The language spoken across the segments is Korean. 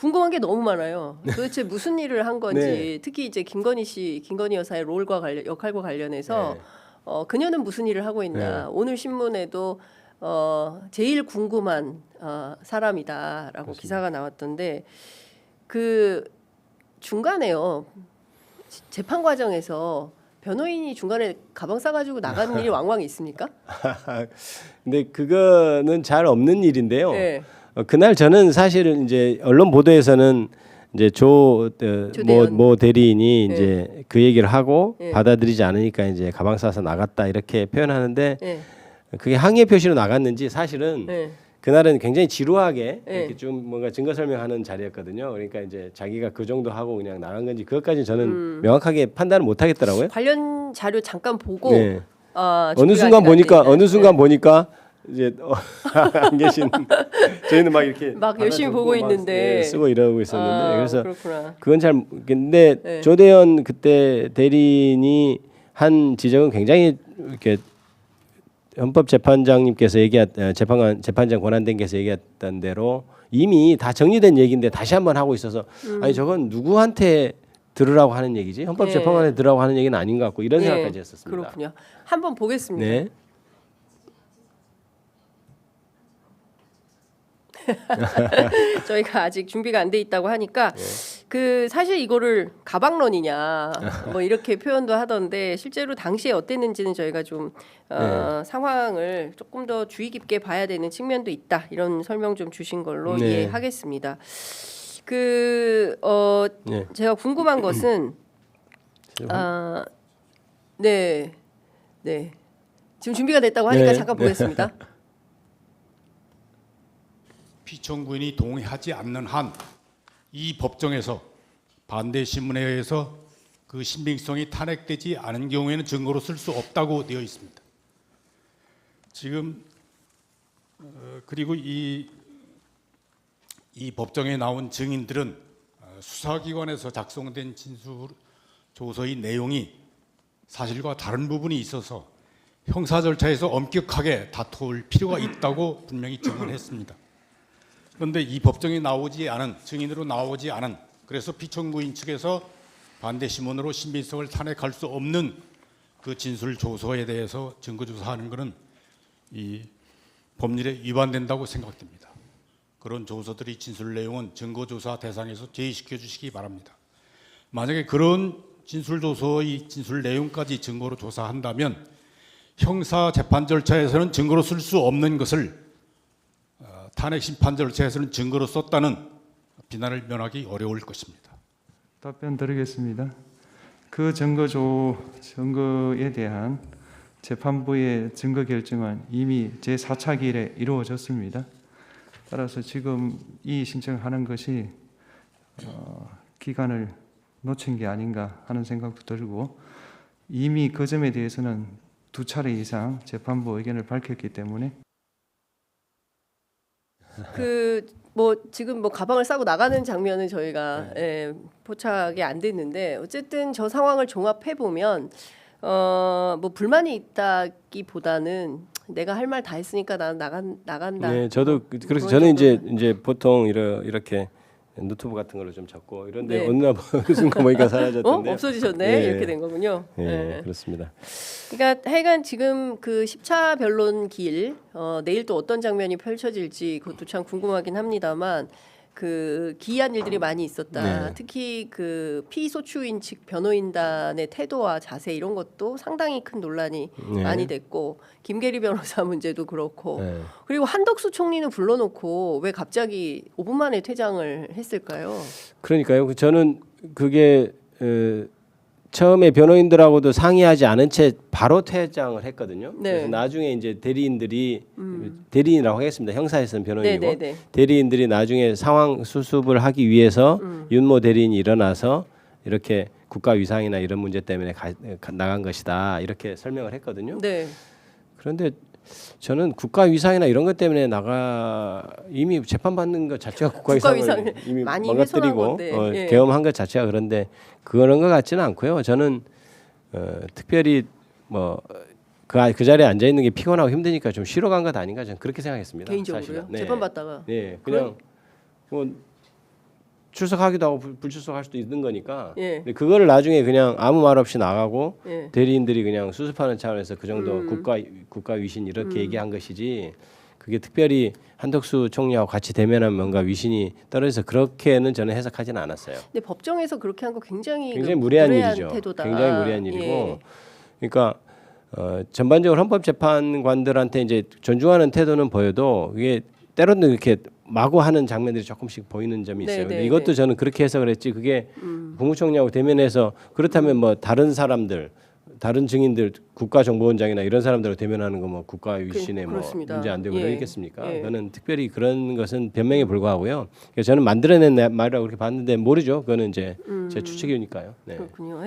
궁금한 게 너무 많아요. 도대체 무슨 일을 한 건지 네. 특히 이제 김건희 여사의 역할과 관련해서 네. 그녀는 무슨 일을 하고 있나. 네. 오늘 신문에도 제일 궁금한 사람이다라고 그렇습니다. 기사가 나왔던데 그 중간에요. 재판 과정에서 변호인이 중간에 가방 싸가지고 나가는 일이 왕왕 있습니까? 근데 그거는 잘 없는 일인데요. 네. 그날 저는 사실은 이제 언론 보도에서는 이제 조대현. 모 대리인이 네. 이제 그 얘기를 하고 네. 받아들이지 않으니까 이제 가방 싸서 나갔다 이렇게 표현하는데 네. 그게 항의 표시로 나갔는지 사실은 네. 그날은 굉장히 지루하게 네. 이렇게 좀 뭔가 증거 설명하는 자리였거든요. 그러니까 이제 자기가 그 정도 하고 그냥 나간 건지 그것까지는 저는 명확하게 판단을 못 하겠더라고요. 관련 자료 잠깐 보고 네. 어느 준비가 순간 아직 안 보니까 돼 있는. 어느 순간 보니까 이제 안 계신 저희는 막 이렇게 막 열심히 받아주고 보고 막, 있는데. 예, 쓰고 이러고 있었는데 그래서 그렇구나. 그건 잘 근데 네. 조대현 그때 대리인이 한 지적은 굉장히 이렇게 헌법재판장님께서 재판장 권한대행께서 얘기했던 대로 이미 다 정리된 얘기인데 다시 한번 하고 있어서 아니 저건 누구한테 들으라고 하는 얘기지 헌법재판관에 들으라고 하는 얘기는 아닌 것 같고 이런 생각까지 했었습니다. 그렇군요. 한번 보겠습니다. 네. 저희가 아직 준비가 안 돼 있다고 하니까 그 사실 이거를 가방론이냐 뭐 이렇게 표현도 하던데 실제로 당시에 어땠는지는 저희가 좀 상황을 조금 더 주의 깊게 봐야 되는 측면도 있다 이런 설명 좀 주신 걸로 네. 이해하겠습니다. 네. 제가 궁금한 것은 네. 지금 준비가 됐다고 하니까 네. 잠깐 보겠습니다. 피청구인이 동의하지 않는 한 이 법정에서 반대 신문에 의해서 그 신빙성이 탄핵되지 않은 경우에는 증거로 쓸 수 없다고 되어 있습니다. 지금 그리고 이 법정에 나온 증인들은 수사기관에서 작성된 진술 조서의 내용이 사실과 다른 부분이 있어서 형사 절차에서 엄격하게 다툴 필요가 있다고 분명히 증언했습니다. 그런데 이 법정에 나오지 않은 증인으로 나오지 않은 그래서 피청구인 측에서 반대 신문으로 신빙성을 탄핵할 수 없는 그 진술 조서에 대해서 증거 조사하는 것은 이 법률에 위반된다고 생각됩니다. 그런 조서들의 진술 내용은 증거 조사 대상에서 제외시켜 주시기 바랍니다. 만약에 그런 진술 조서의 진술 내용까지 증거로 조사한다면 형사 재판 절차에서는 증거로 쓸 수 없는 것을 탄핵 심판 절차에서는 증거로 썼다는 비난을 면하기 어려울 것입니다. 답변 드리겠습니다. 그 증거에 대한 재판부의 증거 결정은 이미 제4차 기일에 이루어졌습니다. 따라서 지금 이 신청하는 것이 기간을 놓친 게 아닌가 하는 생각도 들고 이미 그 점에 대해서는 2차례 이상 재판부 의견을 밝혔기 때문에 지금 가방을 싸고 나가는 장면은 저희가 포착이 안 됐는데 어쨌든 저 상황을 종합해 보면 불만이 있다기보다는 내가 할 말 다 했으니까 나는 나간다. 네, 저도 그래서 그런 저는 정도는. 이제 보통 이렇게 노트북 같은 걸로 좀 잡고 이런데 네. 어느 날 순간 보니까 사라졌던데. 없어지셨네. 네. 이렇게 된 거군요. 네, 그렇습니다. 그러니까 하여간 지금 그 10차 변론 길 내일 또 어떤 장면이 펼쳐질지 그것도 참 궁금하긴 합니다만 그 기이한 일들이 많이 있었다. 네. 특히 그 피소추인 측 변호인단의 태도와 자세 이런 것도 상당히 큰 논란이 네. 많이 됐고 김계리 변호사 문제도 그렇고 네. 그리고 한덕수 총리는 불러놓고 왜 갑자기 5분 만에 퇴장을 했을까요? 그러니까요. 저는 그게 처음에 변호인들하고도 상의하지 않은 채 바로 퇴장을 했거든요. 네. 그래서 나중에 이제 대리인이라고 하겠습니다. 형사에서는 변호인이고 네네네. 대리인들이 나중에 상황 수습을 하기 위해서 윤모 대리인이 일어나서 이렇게 국가 위상이나 이런 문제 때문에 나간 것이다 이렇게 설명을 했거든요. 네. 그런데 저는 국가 위상이나 이런 것 때문에 이미 재판 받는 것 자체가 국가 위상을 위상을 이미 많이 망가뜨리고 훼손한 건데, 예. 계엄한 것 자체가 그런데 그런 것 같지는 않고요. 저는 특별히 그 자리에 앉아 있는 게 피곤하고 힘드니까 좀 쉬러 간 것 아닌가 저는 그렇게 생각했습니다. 개인적으로요? 사실은. 네. 재판 받다가 네, 그냥 출석하기도 하고 불출석할 수도 있는 거니까. 예. 근데 그거를 나중에 그냥 아무 말 없이 나가고 예. 대리인들이 그냥 수습하는 차원에서 그 정도 국가 위신 이렇게 얘기한 것이지. 그게 특별히 한덕수 총리하고 같이 대면하면 뭔가 위신이 떨어져서 그렇게는 저는 해석하지는 않았어요. 근데 법정에서 그렇게 한 거 굉장히 무례한 일이죠. 태도다. 굉장히 무례한 일이고, 예. 그러니까 전반적으로 헌법재판관들한테 이제 존중하는 태도는 보여도 이게 때로는 이렇게 마구 하는 장면들이 조금씩 보이는 점이 있어요. 네, 근데 네, 이것도 네. 저는 그렇게 해석을 했지. 그게 국무총리하고 대면해서 그렇다면 뭐 다른 사람들, 다른 증인들, 국가정보원장이나 이런 사람들하고 대면하는 거 뭐 국가 위신에 뭐 그렇습니다. 문제 안 되고 예. 그러겠습니까? 예. 그거는 특별히 그런 것은 변명에 불과하고요. 그래서 저는 만들어낸 말이라고 그렇게 봤는데 모르죠. 그거는 이제 제 추측이니까요. 네. 그렇군요.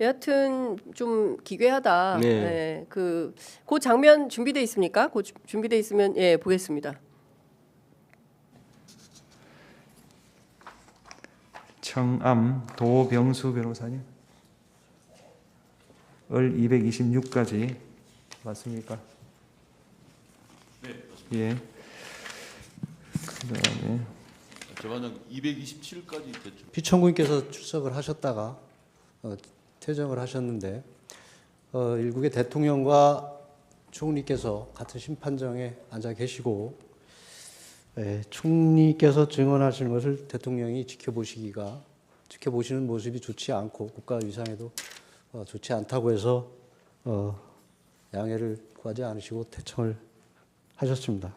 여하튼 좀 기괴하다. 네. 네. 그 장면 준비돼 있습니까? 준비돼 있으면 예 보겠습니다. 청암 도병수 변호사님. 을 226까지 맞습니까? 네. 예. 그다음에 재판장 227까지 됐죠. 피청구인께서 출석을 하셨다가 퇴정을 하셨는데 일국의 대통령과 총리께서 같은 심판정에 앉아 계시고 총리께서 증언하시는 것을 대통령이 지켜보시는 모습이 좋지 않고 국가 위상에도 좋지 않다고 해서 양해를 구하지 않으시고 퇴청을 하셨습니다.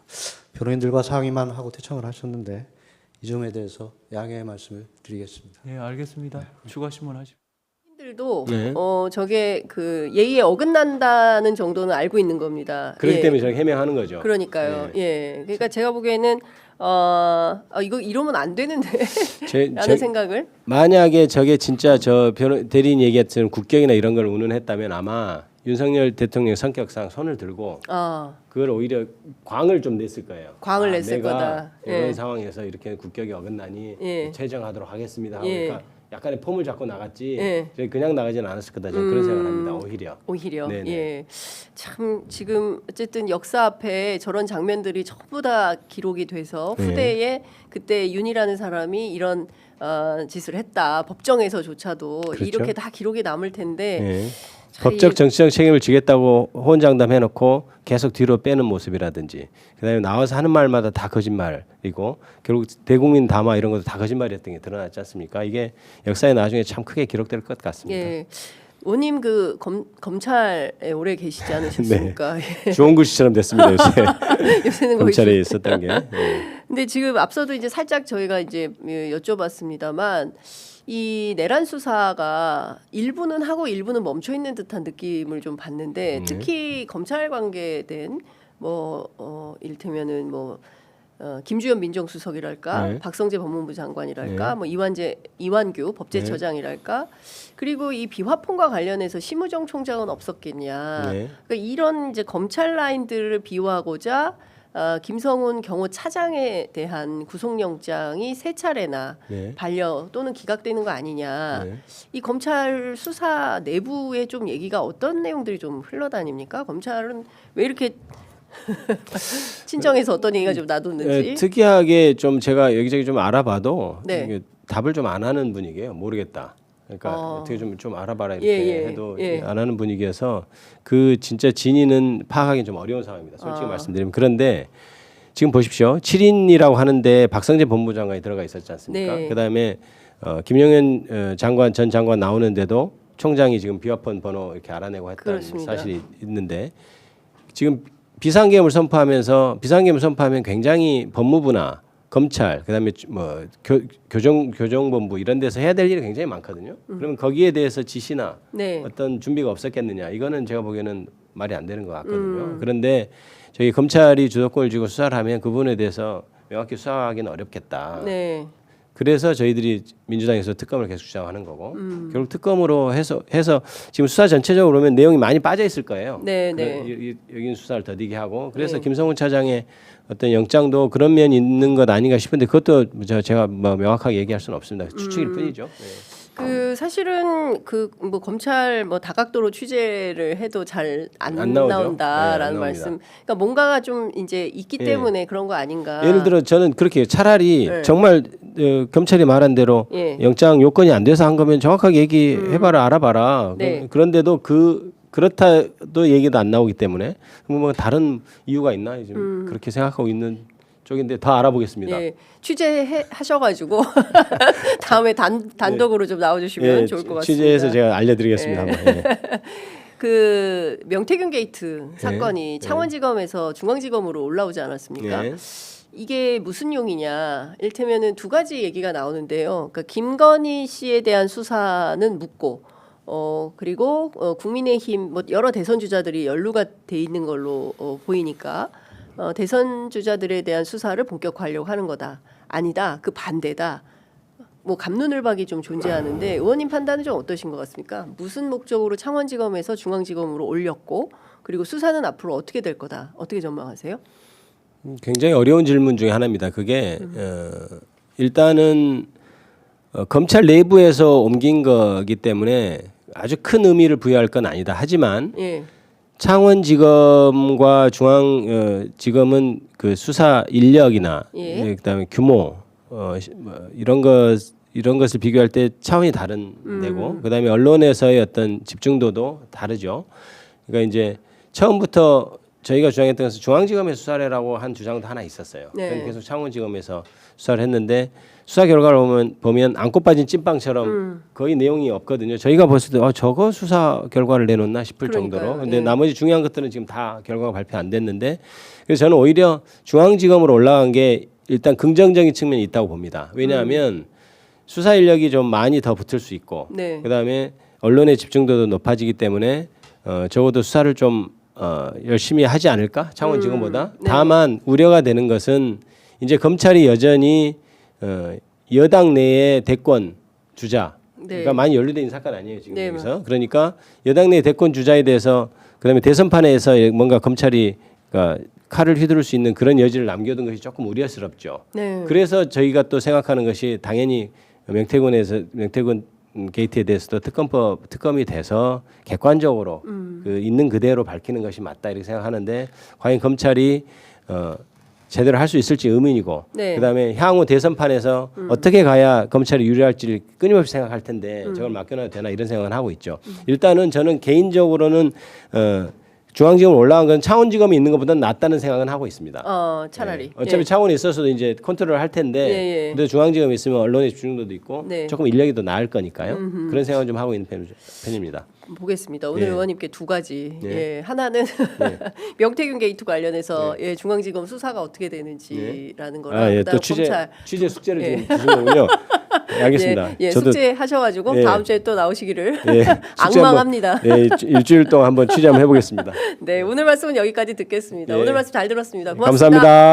변호인들과 상의만 하고 퇴청을 하셨는데 이 점에 대해서 양해의 말씀을 드리겠습니다. 예, 알겠습니다. 추가 신문하십시오. 들도 네. 저게 그 예의에 어긋난다는 정도는 알고 있는 겁니다. 그렇기 예. 때문에 저는 해명하는 거죠. 그러니까요. 네. 예. 그러니까 제가 보기에는 이거 이러면 안 되는데 라는 생각을 만약에 저게 진짜 저 대리인 얘기했던 국격이나 이런 걸 운운했다면 아마 윤석열 대통령 성격상 손을 들고 그걸 오히려 광을 좀 냈을 거예요. 광을 냈을 내가 거다. 이런 예. 상황에서 이렇게 국격이 어긋나니 예. 퇴정하도록 하겠습니다. 하고 예. 그러니까 약간의 폼을 잡고 나갔지 예. 그냥 나가지는 않았을 거다. 저는 그런 생각을 합니다. 오히려. 네네. 예. 참 지금 어쨌든 역사 앞에 저런 장면들이 전부 다 기록이 돼서 네. 후대에 그때 윤이라는 사람이 이런 짓을 했다. 법정에서조차도 그렇죠. 이렇게 다 기록이 남을 텐데 예. 참 법적 정치적 책임을 지겠다고 호언장담 해놓고 계속 뒤로 빼는 모습이라든지 그다음에 나와서 하는 말마다 다 거짓말이고 결국 대국민 담화 이런 것도 다 거짓말이었던 게 드러났지 않습니까? 이게 역사에 나중에 참 크게 기록될 것 같습니다. 예. 원님 그 검찰에 오래 계시지 않으셨습니까? 네. 주원구 씨처럼 됐습니다 요새 요새는 거의 검찰에 있었던 게. 예. 근데 지금 앞서도 이제 살짝 저희가 이제 여쭤봤습니다만 이 내란 수사가 일부는 하고 일부는 멈춰 있는 듯한 느낌을 좀 받는데 특히 검찰 관계된 이를테면은 김주현 민정수석이랄까 네. 박성재 법무부 장관이랄까 네. 이완규 법제처장이랄까 그리고 이 비화폰과 관련해서 심우정 총장은 없었겠냐. 네. 그러니까 이런 이제 검찰 라인들을 비호하고자 김성훈 경호차장에 대한 구속영장이 세 차례나 네. 반려 또는 기각되는 거 아니냐. 네. 이 검찰 수사 내부에 좀 얘기가 어떤 내용들이 좀 흘러다닙니까? 검찰은 왜 이렇게 친정에서 어떤 얘기가 좀 나뒀는지. 특이하게 좀 제가 여기저기 좀 알아봐도 네. 이게 답을 좀 안 하는 분위기예요. 모르겠다. 그러니까 어떻게 좀 알아봐라 이렇게 예, 해도 예. 안 하는 분위기여서 그 진짜 진위는 파악하기 좀 어려운 상황입니다. 솔직히 말씀드리면 그런데 지금 보십시오. 7인이라고 하는데 박성재 법무장관이 들어가 있었지 않습니까? 네. 그다음에 김용현 전 장관 나오는데도 총장이 지금 비화폰 번호 이렇게 알아내고 했다는 그렇습니다. 사실이 있는데 지금 비상계엄을 선포하면 굉장히 법무부나 검찰 그다음에 교정본부 이런 데서 해야 될 일이 굉장히 많거든요. 그러면 거기에 대해서 지시나 네. 어떤 준비가 없었겠느냐 이거는 제가 보기에는 말이 안 되는 것 같거든요. 그런데 저희 검찰이 주도권을 쥐고 수사를 하면 그 부분에 대해서 명확히 수사하기는 어렵겠다. 네. 그래서 저희들이 민주당에서 특검을 계속 주장하는 거고 결국 특검으로 해서 지금 수사 전체적으로 보면 내용이 많이 빠져 있을 거예요. 네, 여긴 수사를 더디게 하고 그래서 김성훈 차장의 어떤 영장도 그런 면이 있는 것 아닌가 싶은데 그것도 제가 명확하게 얘기할 수는 없습니다. 추측일 뿐이죠. 네. 그 사실은 그 뭐 검찰 뭐 다각도로 취재를 해도 잘 안 안 나오죠. 네, 안 나온다라는 나옵니다. 말씀. 그러니까 뭔가가 좀 이제 있기 예. 때문에 그런 거 아닌가. 예를 들어 저는 그렇게 차라리 네. 정말 검찰이 말한 대로 예. 영장 요건이 안 돼서 한 거면 정확하게 얘기해봐라 알아봐라. 네. 그런데도 그렇다도 얘기도 안 나오기 때문에 뭐 다른 이유가 있나 지금 그렇게 생각하고 있는 쪽인데 더 알아보겠습니다. 예, 취재하셔가지고 다음에 단독으로 좀 나와주시면 예, 좋을 것 같습니다. 취재해서 제가 알려드리겠습니다. 한번. 예. 그 명태균 게이트 사건이 네. 창원지검에서 중앙지검으로 올라오지 않았습니까? 예. 이게 무슨 용이냐? 일테면은 두 가지 얘기가 나오는데요. 그러니까 김건희 씨에 대한 수사는 묻고, 그리고 국민의힘 뭐 여러 대선 주자들이 연루가 돼 있는 걸로 보이니까 대선 주자들에 대한 수사를 본격화하려고 하는 거다. 아니다. 그 반대다. 뭐 갑론을박이 좀 존재하는데 의원님 판단은 좀 어떠신 것 같습니까? 무슨 목적으로 창원지검에서 중앙지검으로 올렸고 그리고 수사는 앞으로 어떻게 될 거다. 어떻게 전망하세요? 굉장히 어려운 질문 중에 하나입니다. 그게 일단은 검찰 내부에서 옮긴 거기 때문에 아주 큰 의미를 부여할 건 아니다. 하지만 예. 창원지검과 중앙지검은 그 수사 인력이나 예. 그다음에 규모 뭐 이런 것을 비교할 때 차원이 다른 데고 그다음에 언론에서의 어떤 집중도도 다르죠. 그러니까 이제 처음부터 저희가 주장했던 것은 중앙지검에서 수사를 하라고 한 주장도 하나 있었어요. 네. 그래서 계속 창원지검에서 수사를 했는데 수사 결과를 보면 안고 빠진 찐빵처럼 거의 내용이 없거든요. 저희가 봤을 때 저거 수사 결과를 내놓나 싶을 그러니까요. 정도로. 근데 예. 나머지 중요한 것들은 지금 다 결과가 발표 안 됐는데 그래서 저는 오히려 중앙지검으로 올라간 게 일단 긍정적인 측면이 있다고 봅니다. 왜냐하면 수사 인력이 좀 많이 더 붙을 수 있고 네. 그다음에 언론의 집중도도 높아지기 때문에 적어도 수사를 좀 열심히 하지 않을까 창원지검보다. 네. 다만 우려가 되는 것은 이제 검찰이 여전히 여당 내의 대권 주자, 네. 그러니까 많이 연루돼 있는 사건 아니에요 지금 네, 여기서. 그러니까 여당 내 대권 주자에 대해서 그다음에 대선판에서 뭔가 검찰이 그러니까 칼을 휘두를 수 있는 그런 여지를 남겨둔 것이 조금 우려스럽죠. 네. 그래서 저희가 또 생각하는 것이 당연히 명태균 게이트에 대해서도 특검이 돼서 객관적으로 그 있는 그대로 밝히는 것이 맞다 이렇게 생각하는데 과연 검찰이 제대로 할 수 있을지 의문이고 네. 그다음에 향후 대선판에서 어떻게 가야 검찰이 유리할지를 끊임없이 생각할 텐데 저걸 맡겨놔도 되나 이런 생각을 하고 있죠. 일단은 저는 개인적으로는 중앙지검 올라간 건 창원지검이 있는 것보다는 낫다는 생각은 하고 있습니다. 차라리. 예. 어차피 예. 창원에 있어서도 이제 컨트롤을 할 텐데 예, 예. 근데 중앙지검에 있으면 언론의 집중도도 있고 네. 조금 인력이 더 나을 거니까요. 그런 생각을 좀 하고 있는 편입니다. 보겠습니다. 오늘 예. 의원님께 두 가지. 예. 예. 하나는 명태균 게이트 관련해서 예. 중앙지검 수사가 어떻게 되는지라는 거랑 또 그다음 취재 검찰 숙제를 예. 좀 주신 거군요. 네, 알겠습니다. 예, 저도 숙제 하셔가지고 예. 다음 주에 또 나오시기를 예, 숙제 악망합니다. 한번, 예, 일주일 동안 한번 취재 한번 해보겠습니다. 네, 오늘 말씀은 여기까지 듣겠습니다. 예. 오늘 말씀 잘 들었습니다. 고맙습니다. 감사합니다.